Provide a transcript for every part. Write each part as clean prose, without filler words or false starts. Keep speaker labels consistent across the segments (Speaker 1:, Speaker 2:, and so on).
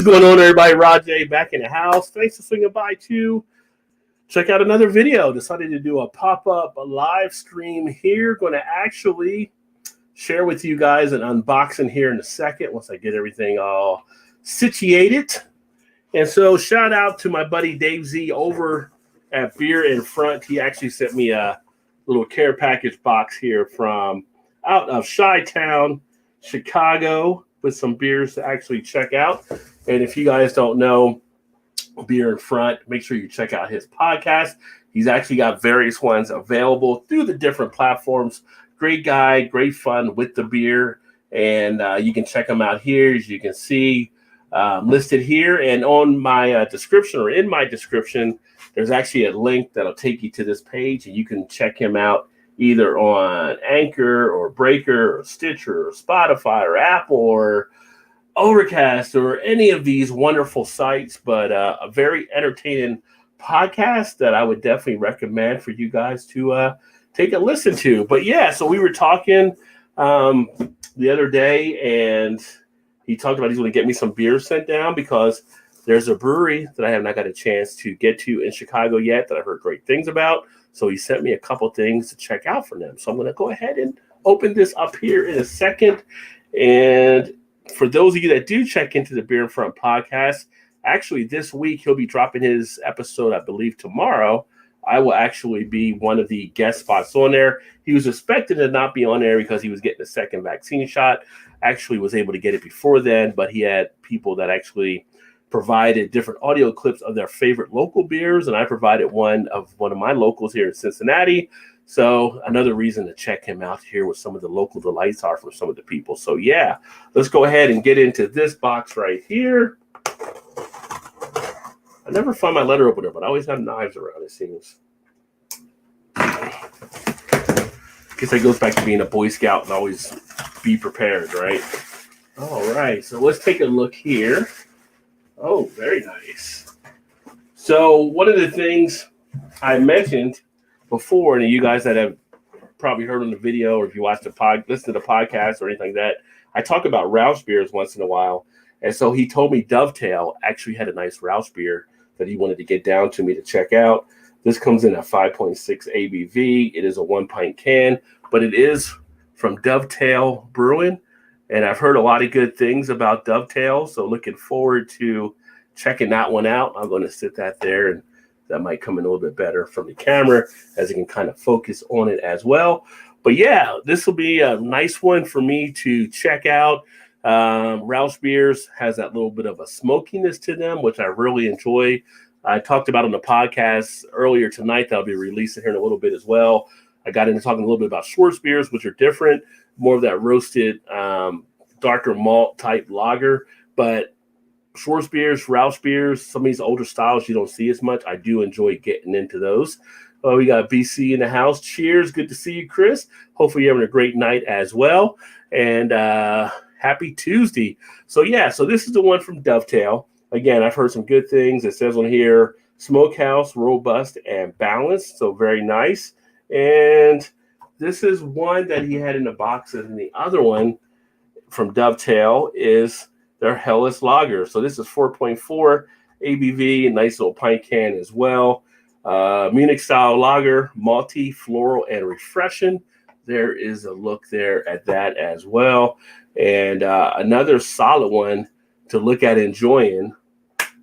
Speaker 1: going on, everybody? Rajay back in the house. Thanks for swinging by to check out another video. Decided to do a pop-up live stream here. Going to actually share with you guys an unboxing here in a second once I get everything all situated. And so shout out to my buddy Dave Z over at Beer in Front. He actually sent me a little care package box here from out of Chi-Town, Chicago, with some beers to actually check out. And if you guys don't know Beer in Front, make sure you check out his podcast. He's actually got various ones available through the different platforms. Great guy, great fun with the beer. And you can check him out here, as you can see listed here. And on my description, or in my description, there's actually a link that'll take you to this page, and you can check him out either on Anchor or Breaker or Stitcher or Spotify or Apple or Overcast or any of these wonderful sites. But a very entertaining podcast that I would definitely recommend for you guys to take a listen to. But yeah, so we were talking the other day, and he talked about he's going to get me some beer sent down because there's a brewery that I have not got a chance to get to in Chicago yet that I heard great things about. So he sent me a couple things to check out for them. So I'm going to go ahead and open this up here in a second. And for those of you that do check into the Beer in Front podcast, actually this week he'll be dropping his episode, I believe, tomorrow. I will actually be one of the guest spots on there. He was expected to not be on there because he was getting the second vaccine shot. Actually was able to get it before then, but he had people that actually provided different audio clips of their favorite local beers, and I provided one of my locals here in Cincinnati. So another reason to check him out here what some of the local delights are for some of the people. So yeah, let's go ahead and get into this box right here. I never find my letter opener, but I always have knives around, it seems. I guess that goes back to being a Boy Scout and always be prepared, right? All right, so let's take a look here. Oh, very nice. So one of the things I mentioned before, and you guys that have probably heard on the video, or if you watch listen to the podcast or anything like that, I talk about Roush beers once in a while. And so he told me Dovetail actually had a nice Roush beer that he wanted to get down to me to check out. This comes in at 5.6 ABV. It is a 1-pint can, but it is from Dovetail Brewing. And I've heard a lot of good things about Dovetail, so looking forward to checking that one out. I'm going to sit that there, and that might come in a little bit better from the camera as it can kind of focus on it as well. But yeah, this will be a nice one for me to check out. Roush Beers has that little bit of a smokiness to them, which I really enjoy. I talked about on the podcast earlier tonight that I'll be releasing here in a little bit as well. I got into talking a little bit about Schwartz beers, which are different, more of that roasted, darker malt type lager. But Schwartz beers, Roush beers, some of these older styles you don't see as much. I do enjoy getting into those. We got BC in the house. Cheers. Good to see you, Chris. Hopefully you're having a great night as well. And happy Tuesday. So yeah, so this is the one from Dovetail. Again, I've heard some good things. It says on here, smokehouse, robust, and balanced. So very nice. And this is one that he had in the box, and the other one from Dovetail is their Helles Lager. So this is 4.4 ABV, a nice little pint can as well. Munich style lager, malty, floral, and refreshing. There is a look there at that as well. And another solid one to look at enjoying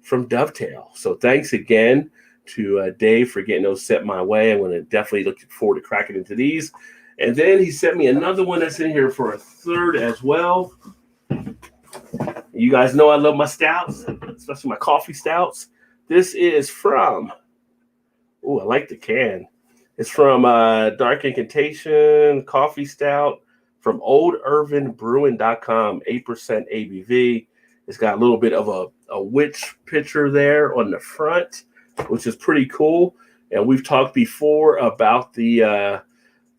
Speaker 1: from Dovetail. So thanks again to Dave for getting those set my way. I'm going to definitely look forward to cracking into these. And then he sent me another one that's in here for a third as well. You guys know I love my stouts, especially my coffee stouts. This is from, oh, I like the can. It's from Dark Incantation Coffee Stout from OldIrvinBrewing.com, 8% ABV. It's got a little bit of a witch picture there on the front, which is pretty cool. And we've talked before about the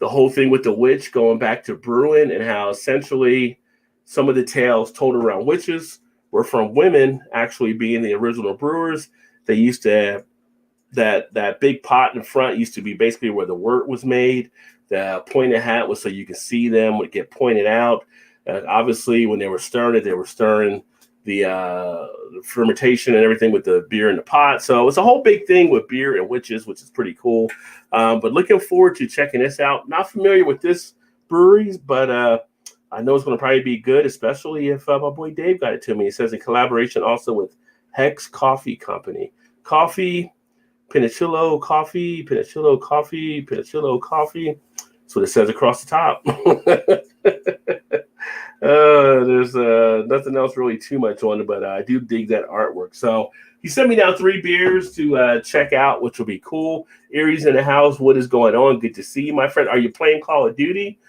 Speaker 1: whole thing with the witch going back to brewing and how essentially some of the tales told around witches were from women actually being the original brewers. They used to that big pot in front used to be basically where the wort was made. The pointed hat was so you could see them would get pointed out. Obviously, when they were stirring the fermentation and everything with the beer in the pot. So it's a whole big thing with beer and witches, which is pretty cool. But looking forward to checking this out. Not familiar with this breweries, but I know it's going to probably be good, especially if my boy Dave got it to me. It says in collaboration also with Hex Coffee Company. Coffee, Pinicillo Coffee, Pinicillo Coffee, Pinicillo Coffee. That's what it says across the top. There's nothing else really too much on it, but I do dig that artwork. So he sent me down 3 beers to check out, which will be cool. Erie's in the house. What is going on? Good to see you, my friend. Are you playing Call of Duty?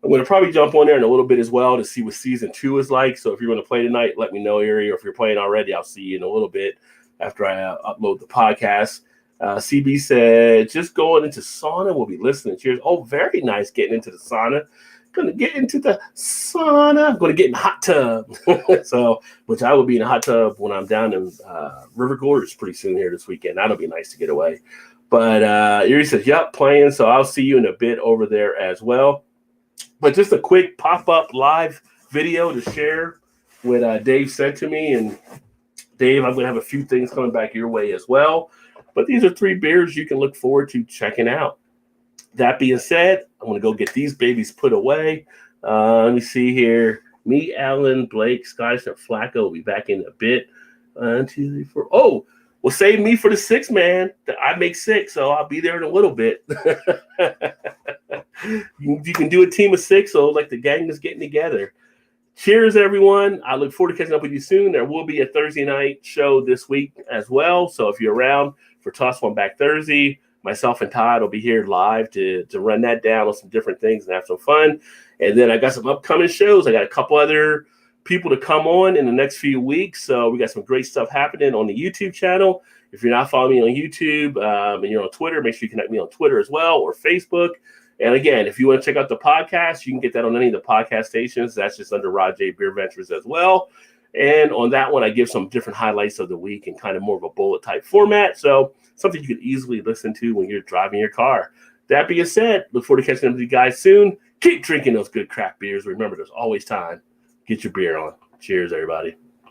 Speaker 1: I'm going to probably jump on there in a little bit as well to see what season 2 is like. So if you're going to play tonight, let me know, Erie. Or if you're playing already, I'll see you in a little bit after I upload the podcast. CB said, just going into sauna. We'll be listening. Cheers. Oh, very nice getting into the sauna. Going to get into the sauna. I'm going to get in the hot tub. So, which I will be in a hot tub when I'm down in River Gorge pretty soon here this weekend. That'll be nice to get away. But Erie says, yep, playing. So I'll see you in a bit over there as well. But just a quick pop-up live video to share what Dave sent to me. And Dave, I'm going to have a few things coming back your way as well. But these are 3 beers you can look forward to checking out. That being said, I'm going to go get these babies put away. Let me see here. Me, Alan, Blake, Scottish, and Flacco will be back in a bit. 1, 2, 3, 4. Oh, well, save me for the 6 man. I make 6, so I'll be there in a little bit. You can do a team of 6, so like the gang is getting together. Cheers, everyone. I look forward to catching up with you soon. There will be a Thursday night show this week as well. So if you're around for Toss One Back Thursday, myself and Todd will be here live to run that down on some different things and have some fun. And then I got some upcoming shows. I got a couple other people to come on in the next few weeks. So we got some great stuff happening on the YouTube channel. If you're not following me on YouTube and you're on Twitter, make sure you connect me on Twitter as well or Facebook. And again, if you want to check out the podcast, you can get that on any of the podcast stations. That's just under Rod J. BeerVentures as well. And on that one, I give some different highlights of the week in kind of more of a bullet type format. So something you can easily listen to when you're driving your car. That being said, look forward to catching up with you guys soon. Keep drinking those good craft beers. Remember, there's always time. Get your beer on. Cheers, everybody.